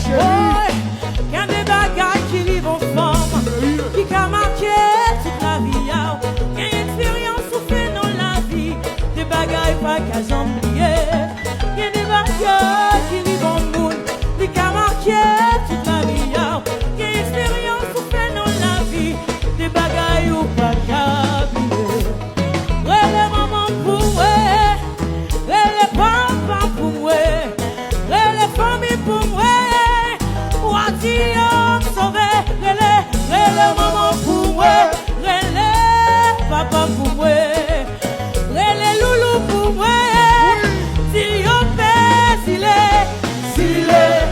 Il y a des bagages qui livrent en forme, qui a marqué toute la vie. Il y a une expérience ou fait dans la vie, des bagages pas qu'à oublier. Il y a des bagages qui livrent en monde, qui a marqué toute la vie. Il y a une expérience ou fait dans la vie, des bagages ou pas qu'à oublier. Ouais, les mamans pour moi, les papas pour moi, les familles pour moi. Les mamans pour moi, les papas pour moi, les loulous pour moi. Si yo pèse, s'il est,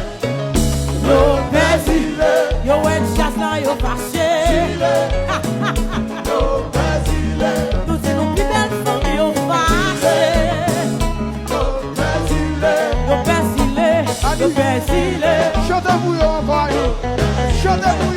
yo pèse, yo en chasse là, yo fâché. Yo pèse, nous c'est nos plus belles femmes, yo fâché. Yo pèse, yo pèse. Chantez-vous encore, chantez-vous.